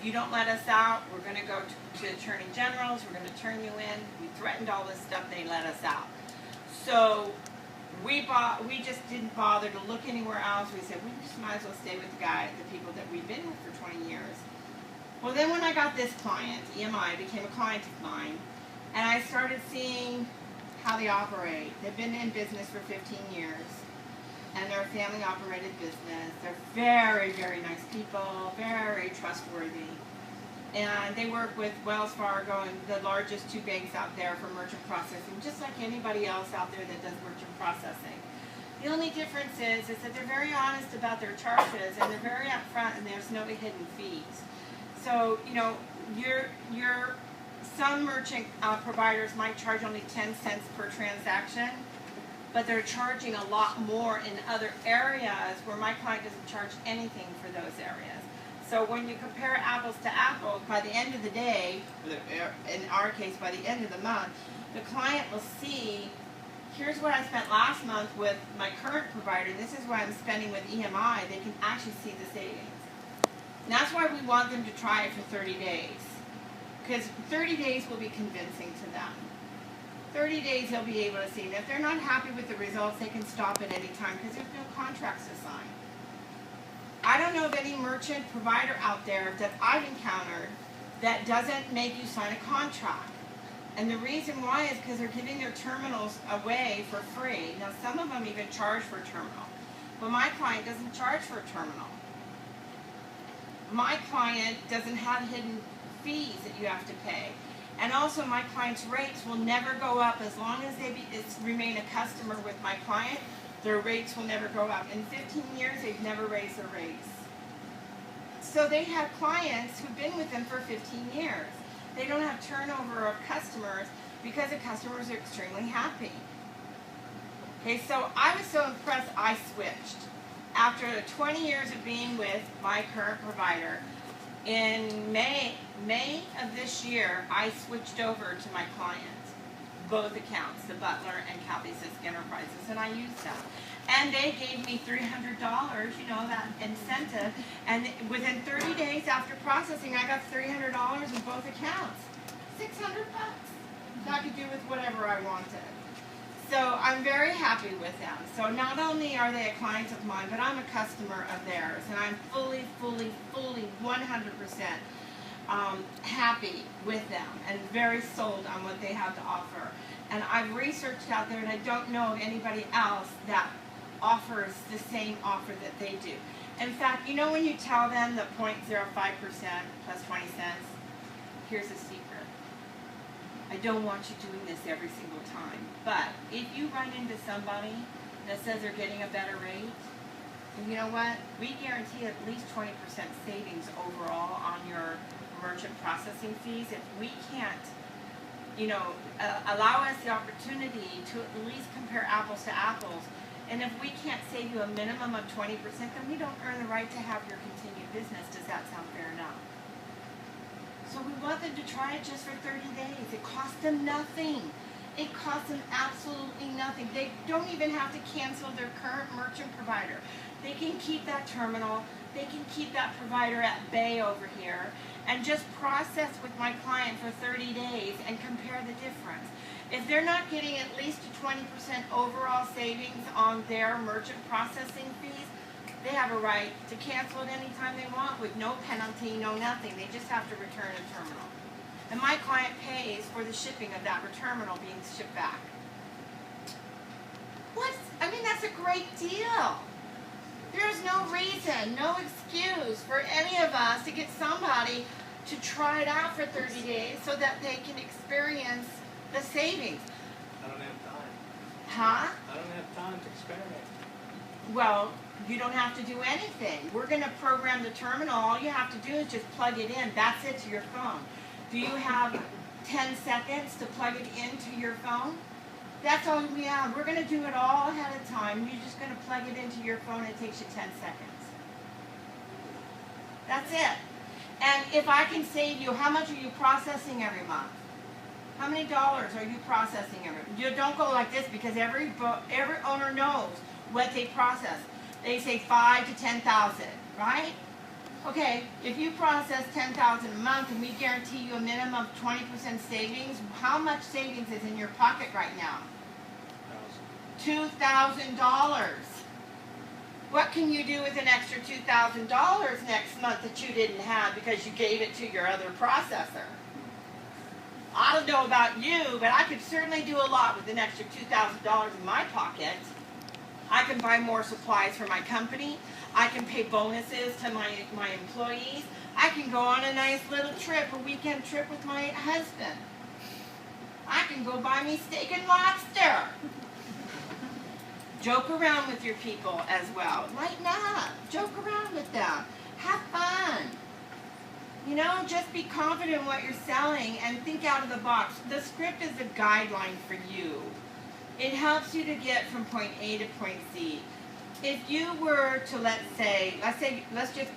you don't let us out, we're going to go to Attorney General's, we're going to turn you in. We threatened all this stuff, they let us out. So we just didn't bother to look anywhere else. We said, we just might as well stay with the people that we've been with for 20 years. Well, then when I got this client, EMI became a client of mine, and I started seeing how they operate. They've been in business for 15 years, and they're a family-operated business. They're very, very nice people, very trustworthy. And they work with Wells Fargo and the largest 2 banks out there for merchant processing, just like anybody else out there that does merchant processing. The only difference is that they're very honest about their charges, and they're very upfront, and there's no hidden fees. So, you know, some merchant providers might charge only 10 cents per transaction, but they're charging a lot more in other areas where my client doesn't charge anything for those areas. So when you compare apples to apples, by the end of the day, in our case, by the end of the month, the client will see, here's what I spent last month with my current provider, this is what I'm spending with EMI. They can actually see the savings. And that's why we want them to try it for 30 days. Because 30 days will be convincing to them. 30 days they'll be able to see. And if they're not happy with the results, they can stop at any time because there's no contracts to sign. I don't know of any merchant provider out there that I've encountered that doesn't make you sign a contract. And the reason why is because they're giving their terminals away for free. Now some of them even charge for a terminal. But my client doesn't charge for a terminal. My client doesn't have hidden fees that you have to pay. And also my client's rates will never go up as long as they remain a customer with my client. Their rates will never go up. In 15 years, they've never raised their rates. So they have clients who've been with them for 15 years. They don't have turnover of customers because the customers are extremely happy. Okay, so I was so impressed I switched. After 20 years of being with my current provider, in May of this year, I switched over to my client, both accounts, the Butler and Sisk Enterprises, and I used them. And they gave me $300, you know, that incentive, and within 30 days after processing, I got $300 in both accounts. $600 that I could do with whatever I wanted. So I'm very happy with them. So not only are they a client of mine, but I'm a customer of theirs, and I'm fully, 100% happy with them and very sold on what they have to offer. And I've researched out there, and I don't know of anybody else that offers the same offer that they do. In fact, you know when you tell them the 0.05% plus 20 cents? Here's a secret. I don't want you doing this every single time. But if you run into somebody that says they're getting a better rate, and you know what? We guarantee at least 20% savings overall on your merchant processing fees. If we can't, you know, allow us the opportunity to at least compare apples to apples, and if we can't save you a minimum of 20%, then we don't earn the right to have your continued business. Does that sound fair enough? So we want them to try it just for 30 days. It costs them nothing. It costs them absolutely nothing. They don't even have to cancel their current merchant provider. They can keep that terminal. They can keep that provider at bay over here and just process with my client for 30 days and compare the difference. If they're not getting at least a 20% overall savings on their merchant processing fees, they have a right to cancel it anytime they want with no penalty, no nothing. They just have to return a terminal. And my client pays for the shipping of that terminal being shipped back. I mean, that's a great deal. There's no reason, no excuse for any of us to get somebody to try it out for 30 days so that they can experience the savings. I don't have time. Huh? I don't have time to experiment. Well, you don't have to do anything. We're going to program the terminal. All you have to do is just plug it in. That's it to your phone. Do you have 10 seconds to plug it into your phone? That's all we have. We're going to do it all ahead of time. You're just going to plug it into your phone. It takes you 10 seconds. That's it. And if I can save you, how much are you processing every month? How many dollars are you processing every month? You don't go like this because every owner knows what they process. They say 5,000 to 10,000, right? Okay, if you process 10,000 a month and we guarantee you a minimum of 20% savings, how much savings is in your pocket right now? $2,000. What can you do with an extra $2,000 next month that you didn't have because you gave it to your other processor? I don't know about you, but I could certainly do a lot with an extra $2,000 in my pocket. I can buy more supplies for my company. I can pay bonuses to my employees. I can go on a nice little trip, a weekend trip with my husband. I can go buy me steak and lobster. Joke around with your people as well. Lighten up. Joke around with them. Have fun. You know, just be confident in what you're selling and think out of the box. The script is a guideline for you. It helps you to get from point A to point Z. If you were to, let's just,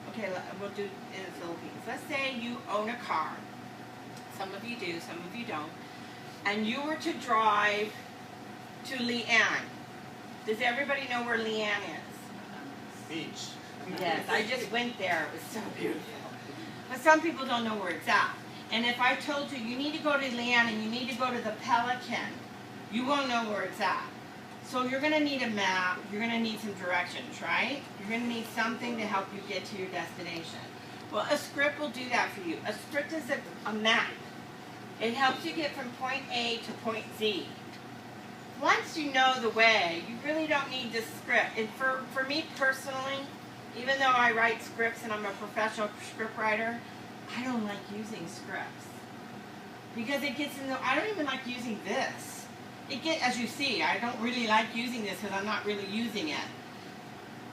okay, we'll do in the Philippines. Let's say you own a car. Some of you do, some of you don't. And you were to drive to Leanne. Does everybody know where Leanne is? Beach. Yes, I just went there. It was so beautiful. But some people don't know where it's at. And if I told you, you need to go to Leanne and you need to go to the Pelican, you won't know where it's at. So you're going to need a map. You're going to need some directions, right? You're going to need something to help you get to your destination. Well, a script will do that for you. A script is a map. It helps you get from point A to point Z. Once you know the way, you really don't need this script. And for me personally, even though I write scripts and I'm a professional script writer, I don't like using scripts. Because it gets in the, I don't even like using this. As you see, I don't really like using this because I'm not really using it.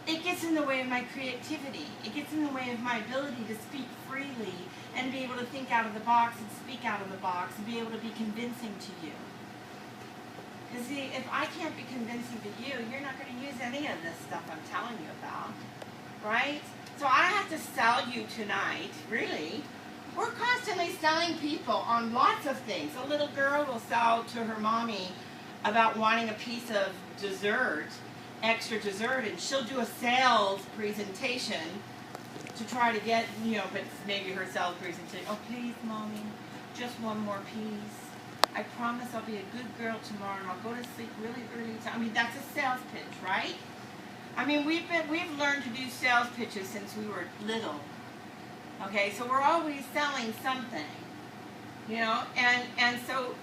It gets in the way of my creativity. It gets in the way of my ability to speak freely and be able to think out of the box and speak out of the box and be able to be convincing to you. Because see, if I can't be convincing to you, you're not going to use any of this stuff I'm telling you about. Right? So I have to sell you tonight, really. We're constantly selling people on lots of things. A little girl will sell to her mommy about wanting a piece of dessert, extra dessert, and she'll do a sales presentation to try to get, but maybe her sales presentation, oh please mommy, just one more piece. I promise I'll be a good girl tomorrow and I'll go to sleep really early. I mean, that's a sales pitch, right? I mean, we've learned to do sales pitches since we were little. Okay, so we're always selling something, and so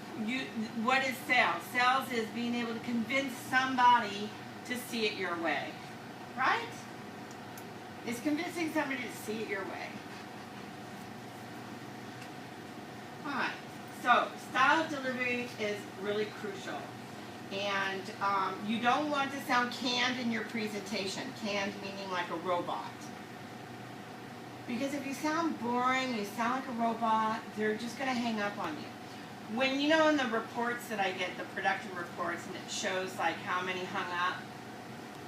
what is sales? Sales is being able to convince somebody to see it your way, right? It's convincing somebody to see it your way. All right, so style of delivery is really crucial. And you don't want to sound canned in your presentation. Canned meaning like a robot. Because if you sound boring, you sound like a robot, they're just going to hang up on you. When, in the reports that I get, the production reports, and it shows like how many hung up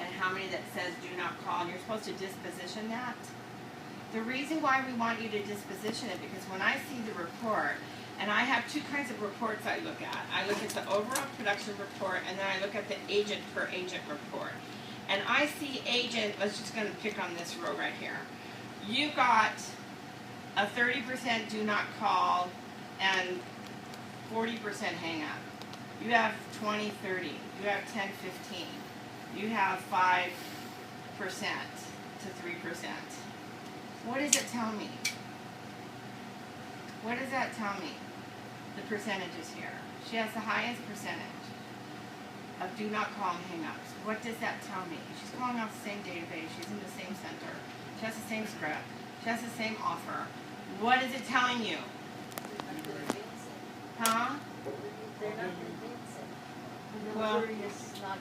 and how many that says do not call, and you're supposed to disposition that. The reason why we want you to disposition it, because when I see the report, and I have two kinds of reports I look at. I look at the overall production report, and then I look at the agent per agent report. And I see agent, let's just going to pick on this row right here. You got a 30% do not call and 40% hang up. You have 20, 30. You have 10, 15. You have 5% to 3%. What does it tell me? What does that tell me? The percentages here. She has the highest percentage of do not call and hang-ups. What does that tell me? She's calling off the same database. She's in the same center. She has the same script. She has the same offer. What is it telling you? Huh? They're not convincing. The Well, delivery is not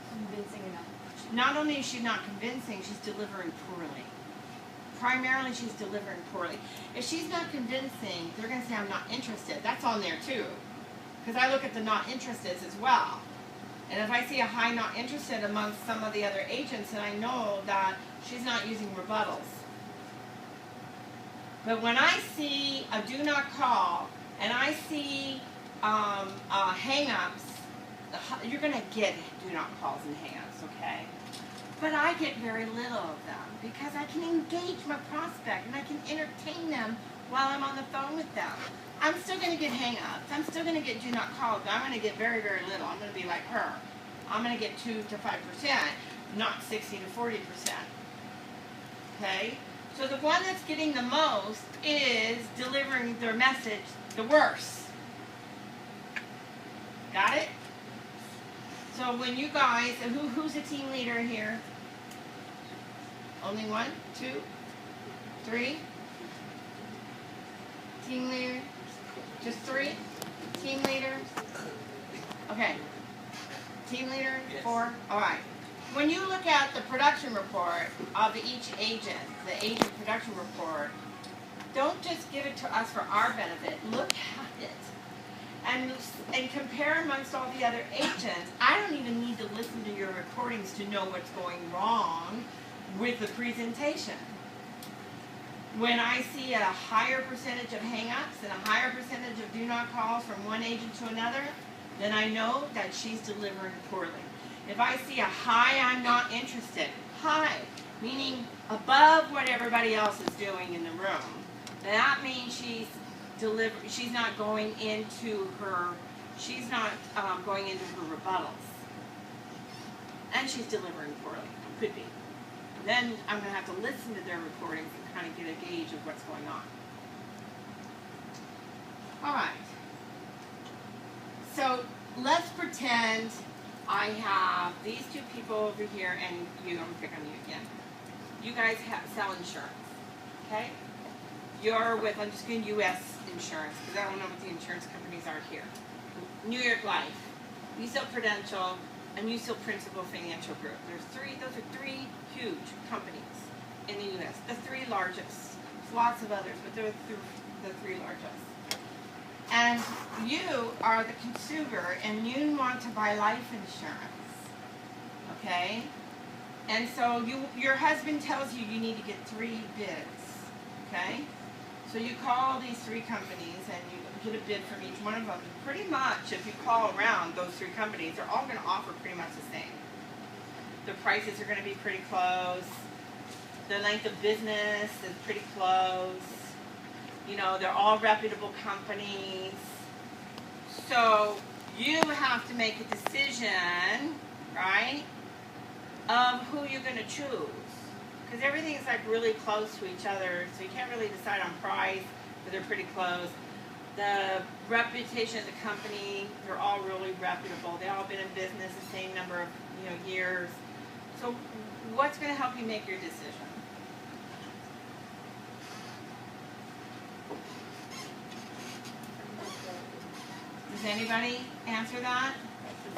convincing enough. not only is she not convincing, she's delivering poorly. Primarily, she's delivering poorly. If she's not convincing, they're going to say, I'm not interested. That's on there, too. Because I look at the not interested as well. And if I see a high not interested amongst some of the other agents, then I know that she's not using rebuttals. But when I see a do not call, and I see hang-ups, you're going to get do not calls and hang-ups, okay? But I get very little of them because I can engage my prospect and I can entertain them while I'm on the phone with them. I'm still going to get hang-ups. I'm still going to get do not call, but I'm going to get very, very little. I'm going to be like her. I'm going to get 2 to 5%, not 60 to 40%. Okay? So the one that's getting the most is delivering their message the worst. Got it? So when you guys, who's a team leader here? Only 1, 2, 3? Team leader? Just 3? Team leader? Okay. Team leader? Yes. 4? Alright. When you look at the production report of each agent, the agent production report, don't just give it to us for our benefit. Look at it. And compare amongst all the other agents. I don't even need to listen to your recordings to know what's going wrong with the presentation. When I see a higher percentage of hang-ups and a higher percentage of do not calls from one agent to another, then I know that she's delivering poorly. If I see a high, I'm not interested. High, meaning above what everybody else is doing in the room. That means she's not going into her rebuttals. And she's delivering poorly. Could be. Then I'm going to have to listen to their recordings and kind of get a gauge of what's going on. Alright. So let's pretend I have these 2 people over here and you. I'm going to pick on you again. You guys sell insurance. Okay? You're with, I'm just going to U.S. insurance because I don't know what the insurance companies are here. New York Life. You sell Prudential and you sell Principal Financial Group. Those are 3 huge companies in the U.S. The 3 largest. There's lots of others, but they're the 3 largest. And you are the consumer and you want to buy life insurance. Okay? And so your husband tells you you need to get 3 bids. Okay? So you call these 3 companies and you get a bid from each one of them. Pretty much, if you call around those 3 companies, they're all going to offer pretty much the same. The prices are going to be pretty close. The length of business is pretty close. You know, they're all reputable companies. So you have to make a decision, right, of who you're going to choose. Because everything is like really close to each other, so you can't really decide on price, but they're pretty close. The reputation of the company, they're all really reputable. They've all been in business the same number of years. So what's going to help you make your decision? Does anybody answer that? I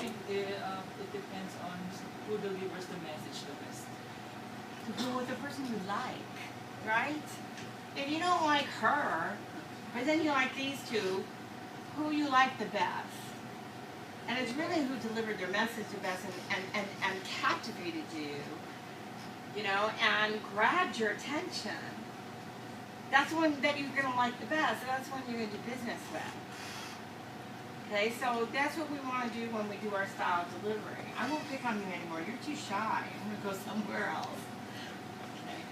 think it depends on who delivers the message the best. Who the person you like, right? If you don't like her, but then you like these 2, who you like the best? And it's really who delivered their message the best and captivated you, and grabbed your attention. That's one that you're going to like the best, and that's one you're going to do business with. Okay, so that's what we want to do when we do our style of delivery. I won't pick on you anymore. You're too shy. I'm going to go somewhere else. Okay.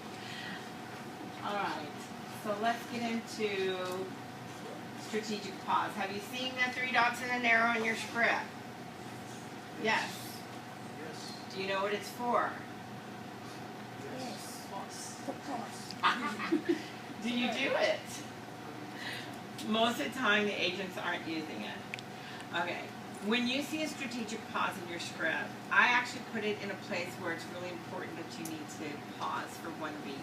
All right. So let's get into strategic pause. Have you seen the 3 dots and an arrow in your script? Yes. Yes. Do you know what it's for? Yes. Do you do it? Most of the time, the agents aren't using it. Okay. When you see a strategic pause in your script, I actually put it in a place where it's really important that you need to pause for 1 beat.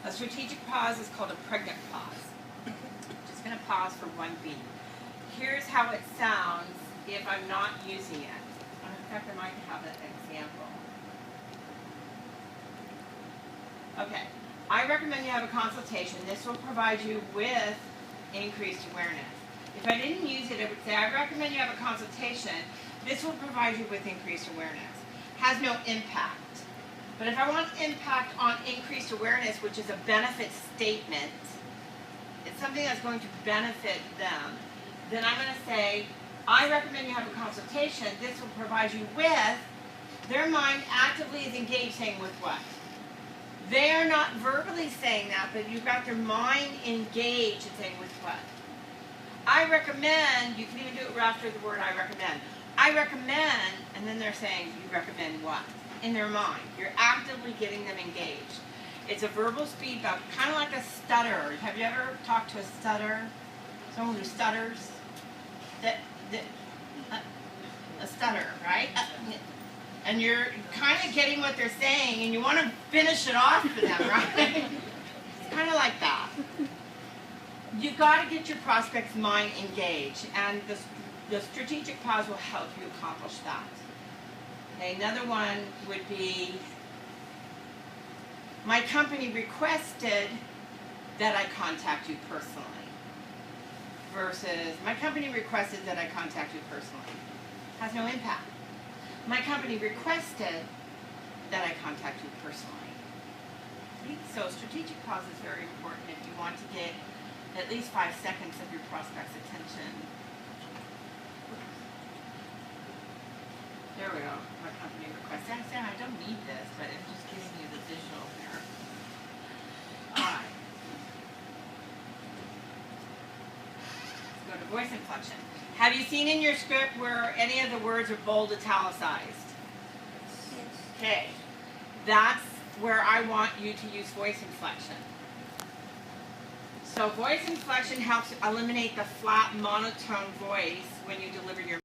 A strategic pause is called a pregnant pause. Just going to pause for 1 beat. Here's how it sounds if I'm not using it. In fact, I might have an example. Okay. I recommend you have a consultation. This will provide you with increased awareness. If I didn't use it, I would say, I recommend you have a consultation. This will provide you with increased awareness. Has no impact. But if I want impact on increased awareness, which is a benefit statement, it's something that's going to benefit them, then I'm going to say, I recommend you have a consultation. This will provide you with Their mind actively is engaged, saying with what? They are not verbally saying that, but you've got their mind engaged and saying with what? I recommend, you can even do it right after the word I recommend. I recommend, and then they're saying, you recommend what? In their mind. You're actively getting them engaged. It's a verbal speed bump, kind of like a stutter. Have you ever talked to a stutter? Someone who stutters? A stutter, right? And you're kind of getting what they're saying, and you want to finish it off for them, right? It's kind of like that. You've got to get your prospect's mind engaged, and the strategic pause will help you accomplish that. Okay, another one would be, my company requested that I contact you personally, versus my company requested that I contact you personally. Has no impact. My company requested that I contact you personally. So strategic pause is very important if you want to get at least 5 seconds of your prospect's attention. There we go. My company requested. I don't need this, but it's just giving you the visual here. Alright. Let's go to voice inflection. Have you seen in your script where any of the words are bold italicized? Yes. Okay. That's where I want you to use voice inflection. So voice inflection helps eliminate the flat monotone voice when you deliver your